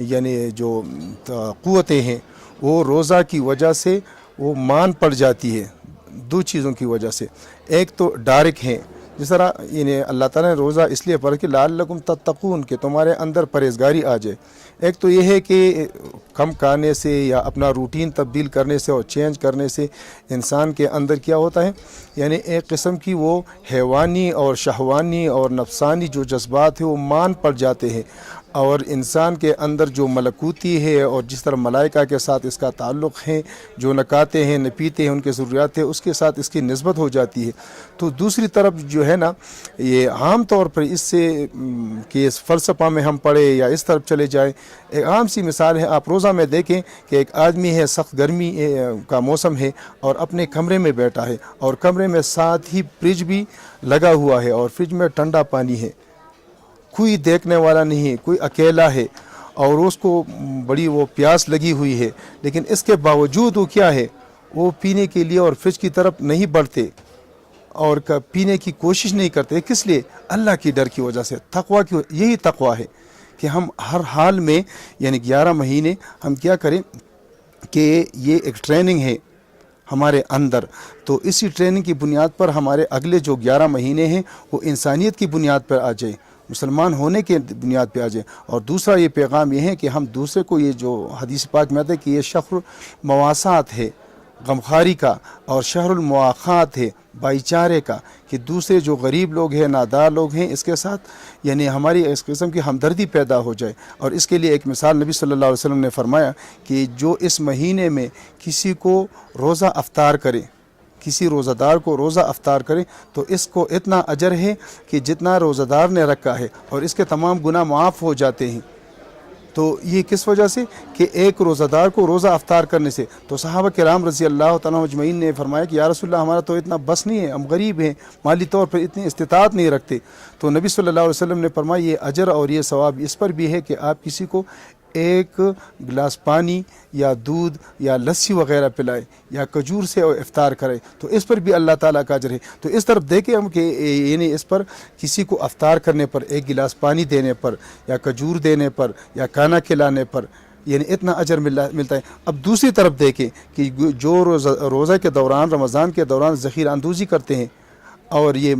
یعنی جو قوتیں ہیں وہ روزہ کی وجہ سے وہ مان پڑ جاتی ہے دو چیزوں کی وجہ سے. ایک تو ڈائریکٹ ہیں، جس طرح یعنی اللہ تعالیٰ نے روزہ اس لیے پڑھ کہ لعلکم تتقون، کہ تمہارے اندر پرہیزگاری آ جائے. ایک تو یہ ہے کہ کم کھانے سے یا اپنا روٹین تبدیل کرنے سے اور چینج کرنے سے انسان کے اندر کیا ہوتا ہے، یعنی ایک قسم کی وہ حیوانی اور شہوانی اور نفسانی جو جذبات ہیں وہ مان پڑ جاتے ہیں، اور انسان کے اندر جو ملکوتی ہے اور جس طرح ملائکہ کے ساتھ اس کا تعلق ہے، جو نہ کھاتے ہیں نہ پیتے ہیں ان کے ضروریات ہیں، اس کے ساتھ اس کی نسبت ہو جاتی ہے. تو دوسری طرف جو ہے نا، یہ عام طور پر اس سے کہ اس فلسفہ میں ہم پڑھے یا اس طرف چلے جائیں، ایک عام سی مثال ہے. آپ روزہ میں دیکھیں کہ ایک آدمی ہے، سخت گرمی کا موسم ہے اور اپنے کمرے میں بیٹھا ہے، اور کمرے میں ساتھ ہی فریج بھی لگا ہوا ہے، اور فریج میں ٹھنڈا پانی ہے، کوئی دیکھنے والا نہیں ہے، کوئی اکیلا ہے، اور اس کو بڑی وہ پیاس لگی ہوئی ہے. لیکن اس کے باوجود وہ کیا ہے، وہ پینے کے لیے اور فریج کی طرف نہیں بڑھتے اور پینے کی کوشش نہیں کرتے. کس لیے؟ اللہ کی ڈر کی وجہ سے، تقوی کی. یہی تقوی ہے کہ ہم ہر حال میں یعنی 11 مہینے ہم کیا کریں کہ یہ ایک ٹریننگ ہے ہمارے اندر. تو اسی ٹریننگ کی بنیاد پر ہمارے اگلے جو 11 مہینے ہیں وہ انسانیت کی بنیاد پر آ جائیں، مسلمان ہونے کے بنیاد پہ آ جائیں. اور دوسرا یہ پیغام یہ ہے کہ ہم دوسرے کو، یہ جو حدیث پاک میں آتا ہے کہ یہ شہر مواسات ہے، غمخواری کا، اور شہر المواخات ہے، بھائی چارے کا، کہ دوسرے جو غریب لوگ ہیں، نادار لوگ ہیں، اس کے ساتھ یعنی ہماری اس قسم کی ہمدردی پیدا ہو جائے. اور اس کے لیے ایک مثال نبی صلی اللہ علیہ وسلم نے فرمایا کہ جو اس مہینے میں کسی کو روزہ افطار کرے، کسی روزہ دار کو روزہ افطار کرے، تو اس کو اتنا اجر ہے کہ جتنا روزہ دار نے رکھا ہے، اور اس کے تمام گناہ معاف ہو جاتے ہیں. تو یہ کس وجہ سے کہ ایک روزہ دار کو روزہ افطار کرنے سے. تو صحابہ کرام رضی اللہ تعالیٰ اجمعین نے فرمایا کہ یا رسول اللہ، ہمارا تو اتنا بس نہیں ہے، ہم غریب ہیں، مالی طور پر اتنی استطاعت نہیں رکھتے. تو نبی صلی اللہ علیہ وسلم نے فرمایا یہ اجر اور یہ ثواب اس پر بھی ہے کہ آپ کسی کو ایک گلاس پانی یا دودھ یا لسی وغیرہ پلائے یا کھجور سے افطار کرے، تو اس پر بھی اللہ تعالیٰ کا اجر ہے. تو اس طرف دیکھیں ہم کہ یعنی اس پر کسی کو افطار کرنے پر، ایک گلاس پانی دینے پر یا کھجور دینے پر یا کھانا کھلانے پر یعنی اتنا اجر ملتا ہے. اب دوسری طرف دیکھیں کہ جو روزہ کے دوران، رمضان کے دوران ذخیرہ اندوزی کرتے ہیں اور یہ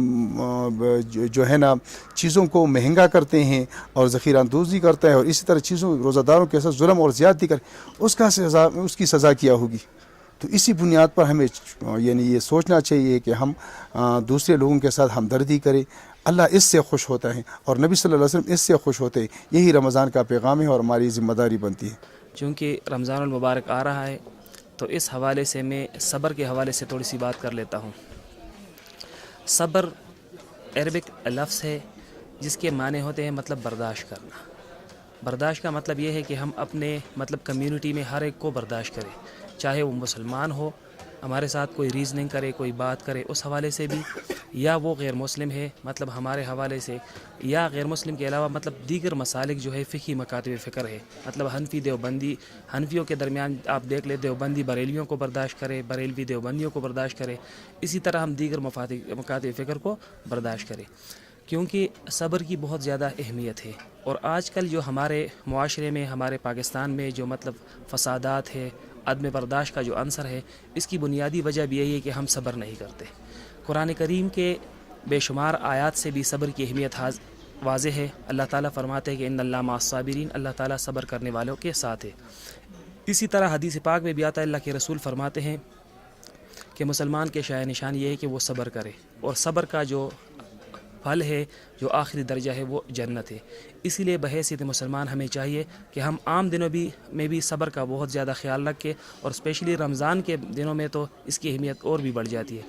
جو ہے نا چیزوں کو مہنگا کرتے ہیں اور ذخیرہ اندوزی کرتا ہے، اور اسی طرح چیزوں روزہ داروں کے ساتھ ظلم اور زیادتی کرے، اس کی سزا کیا ہوگی. تو اسی بنیاد پر ہمیں یعنی یہ سوچنا چاہیے کہ ہم دوسرے لوگوں کے ساتھ ہمدردی کریں. اللہ اس سے خوش ہوتا ہے اور نبی صلی اللہ علیہ وسلم اس سے خوش ہوتے ہیں. یہی رمضان کا پیغام ہے اور ہماری ذمہ داری بنتی ہے. چونکہ رمضان المبارک آ رہا ہے تو اس حوالے سے میں صبر کے حوالے سے تھوڑی سی بات کر لیتا ہوں. صبر عربک لفظ ہے جس کے معنی ہوتے ہیں مطلب برداشت کرنا. برداشت کا مطلب یہ ہے کہ ہم اپنے مطلب کمیونٹی میں ہر ایک کو برداشت کریں، چاہے وہ مسلمان ہو، ہمارے ساتھ کوئی ریزننگ کرے، کوئی بات کرے اس حوالے سے بھی، یا وہ غیر مسلم ہے مطلب ہمارے حوالے سے، یا غیر مسلم کے علاوہ مطلب دیگر مسالک جو ہے فقہی مکاتب فکر ہے، مطلب حنفی دیوبندی، حنفیوں کے درمیان آپ دیکھ لیں دیوبندی بریلویوں کو برداشت کرے، بریلوی دیوبندیوں کو برداشت کرے، اسی طرح ہم دیگر مکاتب فکر کو برداشت کریں، کیونکہ صبر کی بہت زیادہ اہمیت ہے. اور آج کل جو ہمارے معاشرے میں، ہمارے پاکستان میں جو مطلب فسادات ہے، عدم برداشت کا جو عنصر ہے، اس کی بنیادی وجہ بھی یہی ہے کہ ہم صبر نہیں کرتے. قرآن کریم کے بے شمار آیات سے بھی صبر کی اہمیت واضح ہے. اللہ تعالیٰ فرماتے ہیں کہ ان اللہ مع الصابرین، اللہ تعالیٰ صبر کرنے والوں کے ساتھ ہے. اسی طرح حدیث پاک میں بھی آتا ہے، اللہ کے رسول فرماتے ہیں کہ مسلمان کے شایع نشان یہ ہے کہ وہ صبر کرے، اور صبر کا جو پھل ہے، جو آخری درجہ ہے، وہ جنت ہے. اسی لیے بحیثیت مسلمان ہمیں چاہیے کہ ہم عام دنوں میں بھی صبر کا بہت زیادہ خیال رکھیں، اور اسپیشلی رمضان کے دنوں میں تو اس کی اہمیت اور بھی بڑھ جاتی ہے.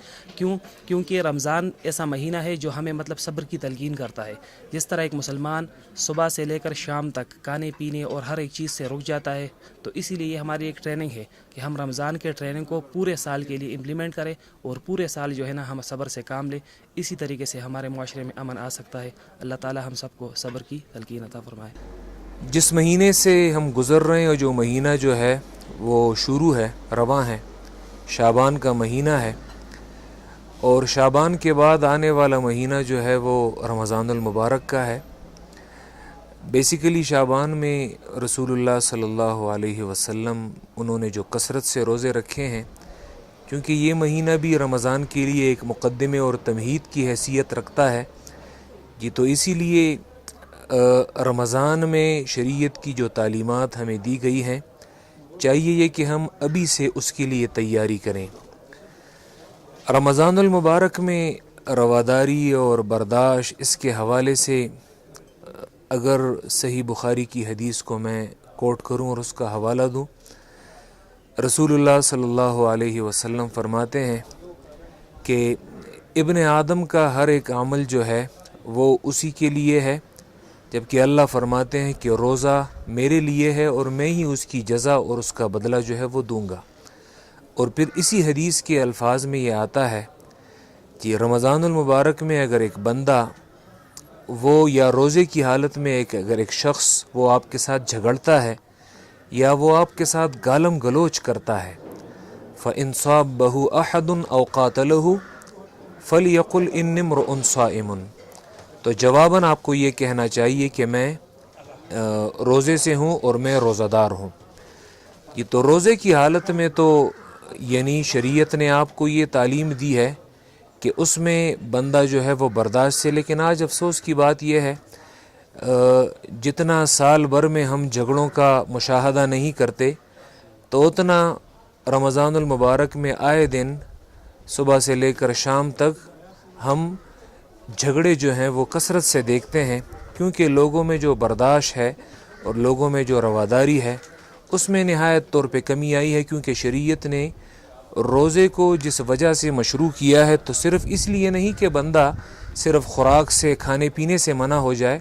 کیونکہ رمضان ایسا مہینہ ہے جو ہمیں مطلب صبر کی تلقین کرتا ہے. جس طرح ایک مسلمان صبح سے لے کر شام تک کھانے پینے اور ہر ایک چیز سے رک جاتا ہے، تو اسی لیے یہ ہماری ایک ٹریننگ ہے کہ ہم رمضان کے ٹریننگ کو پورے سال کے لیے امپلیمنٹ کریں، اور پورے سال جو ہے نا ہم صبر سے کام لیں. اسی طریقے سے ہمارے معاشرے میں امن آ سکتا ہے. اللہ تعالی ہم سب کو صبر کی تلقین عطا فرمائے. جس مہینے سے ہم گزر رہے ہیں، اور جو مہینہ جو ہے وہ شروع ہے، رواں ہے، شعبان کا مہینہ ہے، اور شعبان کے بعد آنے والا مہینہ جو ہے وہ رمضان المبارک کا ہے. بیسیکلی شعبان میں رسول اللہ صلی اللہ علیہ وسلم انہوں نے جو کثرت سے روزے رکھے ہیں، کیونکہ یہ مہینہ بھی رمضان کے لیے ایک مقدمے اور تمہید کی حیثیت رکھتا ہے جی، تو اسی لیے رمضان میں شریعت کی جو تعلیمات ہمیں دی گئی ہیں چاہیے یہ کہ ہم ابھی سے اس کے لیے تیاری کریں۔ رمضان المبارک میں رواداری اور برداشت اس کے حوالے سے اگر صحیح بخاری کی حدیث کو میں کوٹ کروں اور اس کا حوالہ دوں، رسول اللہ صلی اللہ علیہ وسلم فرماتے ہیں کہ ابن آدم کا ہر ایک عمل جو ہے وہ اسی کے لیے ہے، جبکہ اللہ فرماتے ہیں کہ روزہ میرے لیے ہے اور میں ہی اس کی جزا اور اس کا بدلہ جو ہے وہ دوں گا۔ اور پھر اسی حدیث کے الفاظ میں یہ آتا ہے کہ رمضان المبارک میں اگر ایک بندہ وہ یا روزے کی حالت میں اگر ایک شخص وہ آپ کے ساتھ جھگڑتا ہے یا وہ آپ کے ساتھ گالم گلوچ کرتا ہے، فَإِنْ صَابَهُ أَحَدٌ أَوْ قَاتَلَهُ فَلْيَقُلْ إِنِّي امْرُؤٌ صَائِمٌ، تو جواباً آپ کو یہ کہنا چاہیے کہ میں روزے سے ہوں اور میں روزہ دار ہوں۔ یہ تو روزے کی حالت میں تو یعنی شریعت نے آپ کو یہ تعلیم دی ہے کہ اس میں بندہ جو ہے وہ برداشت سے، لیکن آج افسوس کی بات یہ ہے جتنا سال بھر میں ہم جھگڑوں کا مشاہدہ نہیں کرتے تو اتنا رمضان المبارک میں آئے دن صبح سے لے کر شام تک ہم جھگڑے جو ہیں وہ کثرت سے دیکھتے ہیں، کیونکہ لوگوں میں جو برداشت ہے اور لوگوں میں جو رواداری ہے اس میں نہایت طور پہ کمی آئی ہے، کیونکہ شریعت نے روزے کو جس وجہ سے مشروع کیا ہے تو صرف اس لیے نہیں کہ بندہ صرف خوراک سے کھانے پینے سے منع ہو جائے،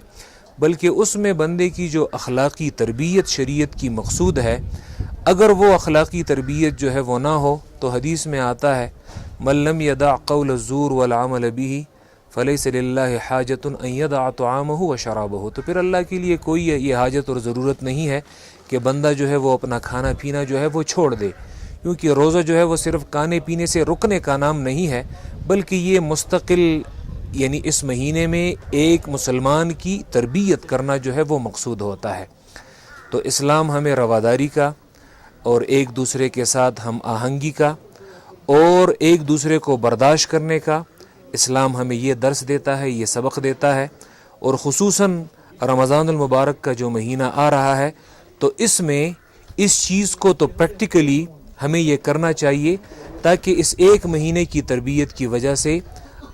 بلکہ اس میں بندے کی جو اخلاقی تربیت شریعت کی مقصود ہے، اگر وہ اخلاقی تربیت جو ہے وہ نہ ہو تو حدیث میں آتا ہے مَن لَمْ يَدَعْ قَوْلَ الزُّورِ وَالْعَمَلَ بِهِ فَلَيْسَ لِلَّهِ حَاجَةٌ أَن يَدَعَ طَعَامَهُ وَشَرَابَهُ، تو پھر اللہ کے لیے کوئی یہ حاجت اور ضرورت نہیں ہے کہ بندہ جو ہے وہ اپنا کھانا پینا جو ہے وہ چھوڑ دے، کیونکہ روزہ جو ہے وہ صرف کھانے پینے سے رکنے کا نام نہیں ہے، بلکہ یہ مستقل یعنی اس مہینے میں ایک مسلمان کی تربیت کرنا جو ہے وہ مقصود ہوتا ہے۔ تو اسلام ہمیں رواداری کا اور ایک دوسرے کے ساتھ ہم آہنگی کا اور ایک دوسرے کو برداشت کرنے کا اسلام ہمیں یہ درس دیتا ہے، یہ سبق دیتا ہے، اور خصوصاً رمضان المبارک کا جو مہینہ آ رہا ہے تو اس میں اس چیز کو تو پریکٹیکلی ہمیں یہ کرنا چاہیے تاکہ اس ایک مہینے کی تربیت کی وجہ سے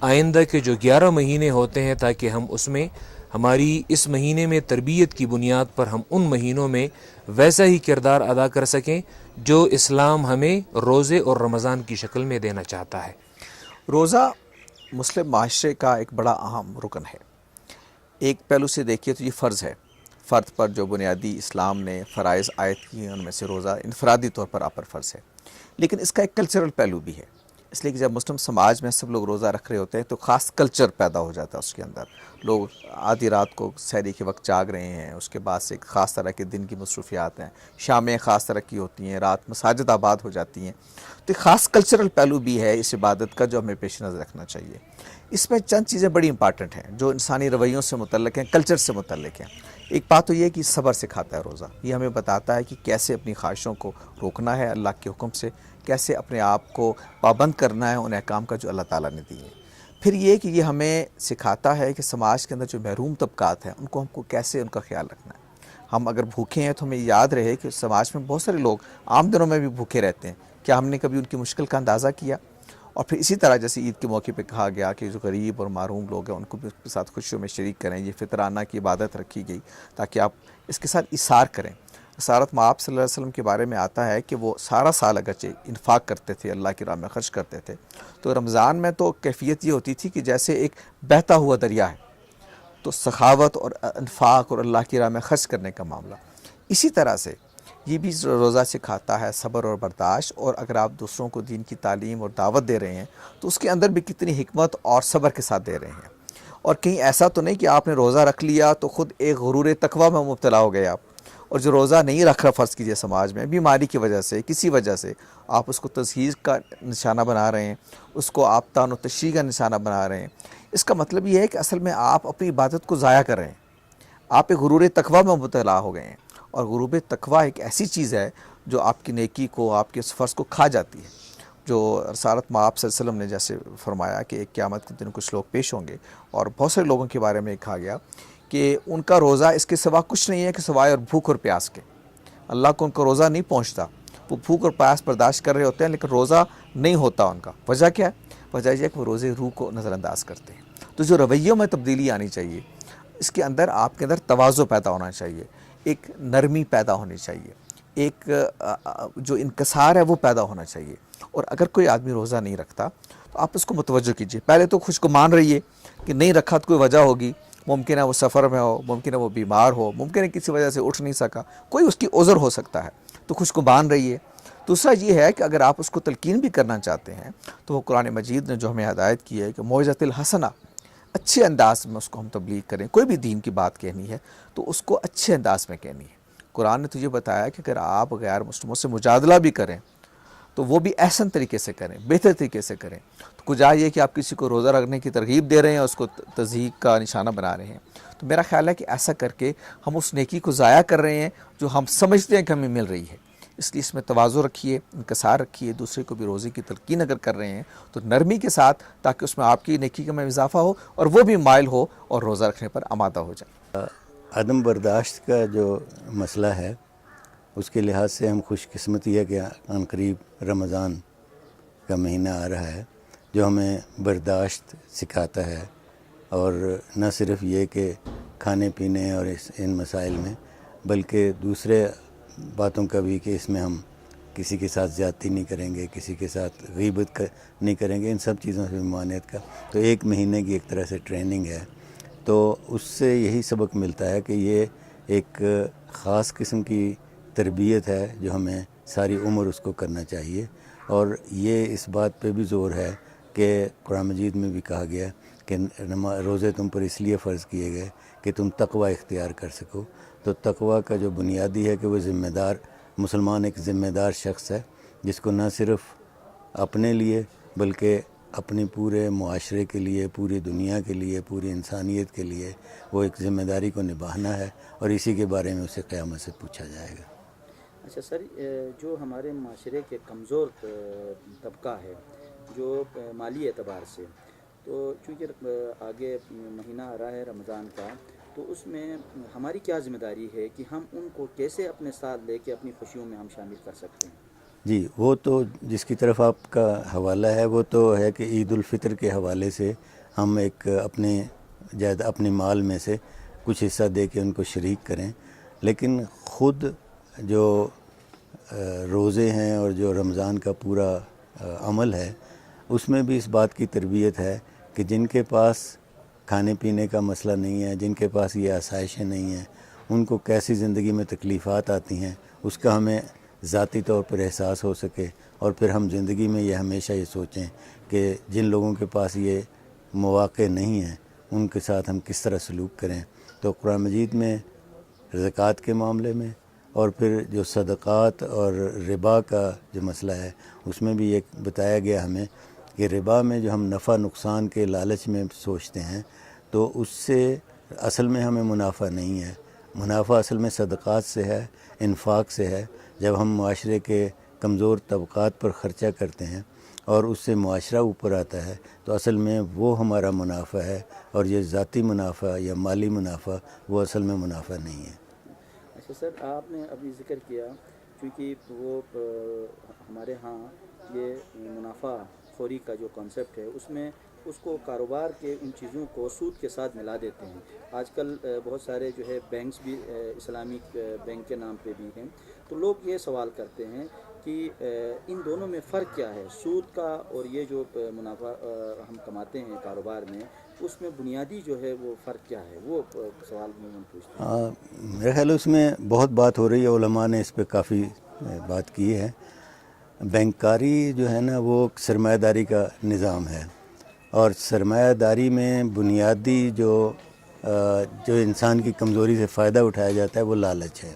آئندہ کے جو 11 مہینے ہوتے ہیں تاکہ ہم اس میں ہماری اس مہینے میں تربیت کی بنیاد پر ہم ان مہینوں میں ویسا ہی کردار ادا کر سکیں جو اسلام ہمیں روزے اور رمضان کی شکل میں دینا چاہتا ہے۔ روزہ مسلم معاشرے کا ایک بڑا اہم رکن ہے۔ ایک پہلو سے دیکھیے تو یہ فرض ہے، فرد پر جو بنیادی اسلام نے فرائض عائد کیے ہیں ان میں سے روزہ انفرادی طور پر آپ پر فرض ہے، لیکن اس کا ایک کلچرل پہلو بھی ہے، اس لیے کہ جب مسلم سماج میں سب لوگ روزہ رکھ رہے ہوتے ہیں تو خاص کلچر پیدا ہو جاتا ہے اس کے اندر، لوگ آدھی رات کو سحری کے وقت جاگ رہے ہیں، اس کے بعد سے ایک خاص طرح کے دن کی مصروفیات ہیں، شامیں خاص طرح کی ہوتی ہیں، رات مساجد آباد ہو جاتی ہیں، تو ایک خاص کلچرل پہلو بھی ہے اس عبادت کا جو ہمیں پیش نظر رکھنا چاہیے۔ اس میں چند چیزیں بڑی امپارٹنٹ ہیں جو انسانی رویوں سے متعلق ہیں، کلچر سے متعلق ہیں۔ ایک بات تو یہ کہ صبر سکھاتا ہے روزہ، یہ ہمیں بتاتا ہے کہ کیسے اپنی خواہشوں کو روکنا ہے اللہ کے حکم سے، کیسے اپنے آپ کو پابند کرنا ہے ان احکام کا جو اللہ تعالیٰ نے دیے۔ پھر یہ کہ یہ ہمیں سکھاتا ہے کہ سماج کے اندر جو محروم طبقات ہیں ان کو ہم کو کیسے ان کا خیال رکھنا ہے۔ ہم اگر بھوکے ہیں تو ہمیں یاد رہے کہ سماج میں بہت سارے لوگ عام دنوں میں بھی بھوکے رہتے ہیں، کیا ہم نے کبھی ان کی مشکل کا اندازہ کیا؟ اور پھر اسی طرح جیسے عید کے موقع پہ کہا گیا کہ جو غریب اور محروم لوگ ہیں ان کو بھی اس کے ساتھ خوشیوں میں شریک کریں، یہ فطرانہ کی عبادت رکھی گئی تاکہ آپ اس کے ساتھ اثار کریں۔ اسارت میں آپ صلی اللہ علیہ وسلم کے بارے میں آتا ہے کہ وہ سارا سال اگرچہ انفاق کرتے تھے، اللہ کی راہ میں خرچ کرتے تھے، تو رمضان میں تو کیفیت یہ ہوتی تھی کہ جیسے ایک بہتا ہوا دریا ہے، تو سخاوت اور انفاق اور اللہ کی راہ میں خرچ کرنے کا معاملہ۔ اسی طرح سے یہ بھی روزہ سکھاتا ہے صبر اور برداشت، اور اگر آپ دوسروں کو دین کی تعلیم اور دعوت دے رہے ہیں تو اس کے اندر بھی کتنی حکمت اور صبر کے ساتھ دے رہے ہیں۔ اور کہیں ایسا تو نہیں کہ آپ نے روزہ رکھ لیا تو خود ایک غرور تقویٰ میں مبتلا ہو گئے آپ، اور جو روزہ نہیں رکھ رہا فرض کیجئے سماج میں بیماری کی وجہ سے کسی وجہ سے آپ اس کو تزہیز کا نشانہ بنا رہے ہیں، اس کو آپ تان و تشریح کا نشانہ بنا رہے ہیں۔ اس کا مطلب یہ ہے کہ اصل میں آپ اپنی عبادت کو ضائع کر رہے ہیں۔ آپ ایک غرور تقویٰ میں مبتلا ہو گئے ہیں، اور غرور تقویٰ ایک ایسی چیز ہے جو آپ کی نیکی کو، آپ کے اس فرض کو کھا جاتی ہے. جو رسالت میں آپ صلی اللہ علیہ وسلم نے جیسے فرمایا کہ ایک قیامت کے دن کچھ لوگ پیش ہوں گے، اور بہت سارے لوگوں کے بارے میں کہا گیا کہ ان کا روزہ اس کے سوا کچھ نہیں ہے کہ سوائے اور بھوک اور پیاس کے. اللہ کو ان کا روزہ نہیں پہنچتا، وہ بھوک اور پیاس برداشت کر رہے ہوتے ہیں لیکن روزہ نہیں ہوتا ان کا. وجہ کیا ہے؟ وجہ یہ ہے کہ وہ روزے روح کو نظر انداز کرتے ہیں. تو جو رویوں میں تبدیلی آنی چاہیے، اس کے اندر آپ کے اندر تواضع پیدا ہونا چاہیے، ایک نرمی پیدا ہونی چاہیے، ایک جو انکسار ہے وہ پیدا ہونا چاہیے. اور اگر کوئی آدمی روزہ نہیں رکھتا تو آپ اس کو متوجہ کیجئے. پہلے تو خوش گمان رہیے کہ نہیں رکھا تو کوئی وجہ ہوگی، ممکن ہے وہ سفر میں ہو، ممکن ہے وہ بیمار ہو، ممکن ہے کسی وجہ سے اٹھ نہیں سکا، کوئی اس کی عذر ہو سکتا ہے، تو خوش گمان رہیے. دوسرا یہ ہے کہ اگر آپ اس کو تلقین بھی کرنا چاہتے ہیں تو وہ قرآن مجید نے جو ہمیں ہدایت کی ہے کہ موعظۃ الحسنہ، اچھے انداز میں اس کو ہم تبلیغ کریں. کوئی بھی دین کی بات کہنی ہے تو اس کو اچھے انداز میں کہنی ہے. قرآن نے تو یہ بتایا کہ اگر آپ غیر مسلموں سے مجادلہ بھی کریں تو وہ بھی احسن طریقے سے کریں، بہتر طریقے سے کریں. تو کجا یہ کہ آپ کسی کو روزہ رکھنے کی ترغیب دے رہے ہیں، اس کو تضحیق کا نشانہ بنا رہے ہیں. تو میرا خیال ہے کہ ایسا کر کے ہم اس نیکی کو ضائع کر رہے ہیں جو ہم سمجھتے ہیں کہ ہمیں مل رہی ہے. اس لیے اس میں تواضع رکھیے، انکسار رکھیے. دوسرے کو بھی روزے کی تلقین اگر کر رہے ہیں تو نرمی کے ساتھ، تاکہ اس میں آپ کی نیکی کا میں اضافہ ہو اور وہ بھی مائل ہو اور روزہ رکھنے پر آمادہ ہو جائے. عدم برداشت کا جو مسئلہ ہے اس کے لحاظ سے ہم خوش قسمتی ہے کہ عنقریب رمضان کا مہینہ آ رہا ہے جو ہمیں برداشت سکھاتا ہے. اور نہ صرف یہ کہ کھانے پینے اور ان مسائل میں، بلکہ دوسرے باتوں کا بھی کہ اس میں ہم کسی کے ساتھ زیادتی نہیں کریں گے، کسی کے ساتھ غیبت نہیں کریں گے، ان سب چیزوں سے ممانعت کا. تو ایک مہینے کی ایک طرح سے ٹریننگ ہے. تو اس سے یہی سبق ملتا ہے کہ یہ ایک خاص قسم کی تربیت ہے جو ہمیں ساری عمر اس کو کرنا چاہیے. اور یہ اس بات پہ بھی زور ہے کہ قرآن مجید میں بھی کہا گیا کہ روزے تم پر اس لیے فرض کیے گئے کہ تم تقوی اختیار کر سکو. تو تقوی کا جو بنیادی ہے کہ وہ ذمہ دار مسلمان ایک ذمہ دار شخص ہے جس کو نہ صرف اپنے لیے بلکہ اپنے پورے معاشرے کے لیے، پوری دنیا کے لیے، پوری انسانیت کے لیے وہ ایک ذمہ داری کو نبھانا ہے، اور اسی کے بارے میں اسے قیامت سے پوچھا جائے گا. اچھا سر، جو ہمارے معاشرے کے کمزور طبقہ ہے جو مالی اعتبار سے، تو چونکہ آگے مہینہ آ رہا ہے رمضان کا، تو اس میں ہماری کیا ذمہ داری ہے کہ ہم ان کو کیسے اپنے ساتھ لے کے اپنی خوشیوں میں ہم شامل کر سکتے ہیں؟ جی، وہ تو جس کی طرف آپ کا حوالہ ہے وہ تو ہے کہ عید الفطر کے حوالے سے ہم ایک اپنے مال میں سے کچھ حصہ دے کے ان کو شریک کریں. لیکن خود جو روزے ہیں اور جو رمضان کا پورا عمل ہے اس میں بھی اس بات کی تربیت ہے کہ جن کے پاس کھانے پینے کا مسئلہ نہیں ہے، جن کے پاس یہ آسائشیں نہیں ہیں، ان کو کیسی زندگی میں تکلیفات آتی ہیں اس کا ہمیں ذاتی طور پر احساس ہو سکے. اور پھر ہم زندگی میں یہ ہمیشہ یہ سوچیں کہ جن لوگوں کے پاس یہ مواقع نہیں ہیں ان کے ساتھ ہم کس طرح سلوک کریں. تو قرآن مجید میں زکوٰۃ کے معاملے میں، اور پھر جو صدقات اور ربا کا جو مسئلہ ہے اس میں بھی یہ بتایا گیا ہمیں کہ ربا میں جو ہم نفع نقصان کے لالچ میں سوچتے ہیں تو اس سے اصل میں ہمیں منافع نہیں ہے. منافع اصل میں صدقات سے ہے، انفاق سے ہے. جب ہم معاشرے کے کمزور طبقات پر خرچہ کرتے ہیں اور اس سے معاشرہ اوپر آتا ہے تو اصل میں وہ ہمارا منافع ہے، اور یہ ذاتی منافع یا مالی منافع وہ اصل میں منافع نہیں ہے. اچھا سر، آپ نے ابھی ذکر کیا کیونکہ وہ ہمارے ہاں یہ منافع خوری کا جو کانسیپٹ ہے اس میں اس کو کاروبار کے ان چیزوں کو سود کے ساتھ ملا دیتے ہیں. آج کل بہت سارے جو ہے بینکس بھی اسلامک بینک کے نام پہ بھی ہیں. تو لوگ یہ سوال کرتے ہیں کہ ان دونوں میں فرق کیا ہے، سود کا اور یہ جو منافع ہم کماتے ہیں کاروبار میں، اس میں بنیادی جو ہے وہ فرق کیا ہے؟ وہ سوال میں پوچھتے ہیں. میرے خیال اس میں بہت بات ہو رہی ہے، علماء نے اس پہ کافی بات کی ہے. بینکاری جو ہے نا وہ سرمایہ داری کا نظام ہے، اور سرمایہ داری میں بنیادی جو انسان کی کمزوری سے فائدہ اٹھایا جاتا ہے وہ لالچ ہے.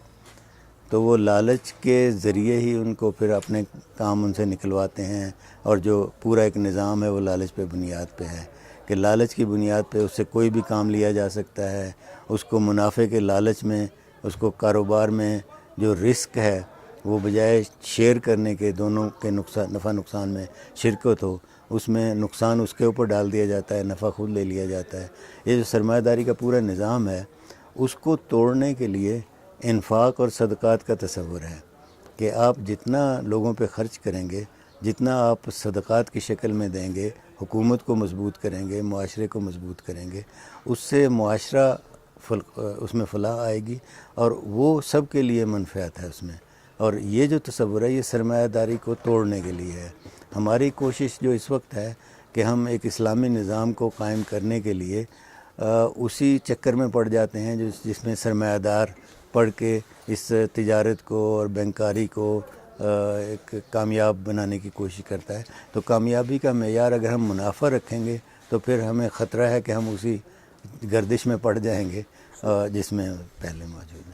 تو وہ لالچ کے ذریعے ہی ان کو پھر اپنے کام ان سے نکلواتے ہیں، اور جو پورا ایک نظام ہے وہ لالچ پہ بنیاد پہ ہے کہ لالچ کی بنیاد پہ اس سے کوئی بھی کام لیا جا سکتا ہے، اس کو منافع کے لالچ میں، اس کو کاروبار میں جو رسک ہے وہ بجائے شیئر کرنے کے، دونوں کے نفع نقصان میں شرکت ہو، اس میں نقصان اس کے اوپر ڈال دیا جاتا ہے، نفع خود لے لیا جاتا ہے۔ یہ جو سرمایہ داری کا پورا نظام ہے اس کو توڑنے کے لیے انفاق اور صدقات کا تصور ہے کہ آپ جتنا لوگوں پہ خرچ کریں گے، جتنا آپ صدقات کی شکل میں دیں گے، حکومت کو مضبوط کریں گے، معاشرے کو مضبوط کریں گے، اس سے معاشرہ اس میں فلاح آئے گی اور وہ سب کے لیے منفعت ہے اس میں۔ اور یہ جو تصور ہے یہ سرمایہ داری کو توڑنے کے لیے ہے۔ ہماری کوشش جو اس وقت ہے کہ ہم ایک اسلامی نظام کو قائم کرنے کے لیے اسی چکر میں پڑ جاتے ہیں جس میں سرمایہ دار پڑھ کے اس تجارت کو اور بینکاری کو ایک کامیاب بنانے کی کوشش کرتا ہے۔ تو کامیابی کا معیار اگر ہم منافع رکھیں گے تو پھر ہمیں خطرہ ہے کہ ہم اسی گردش میں پڑ جائیں گے جس میں پہلے موجود ہیں۔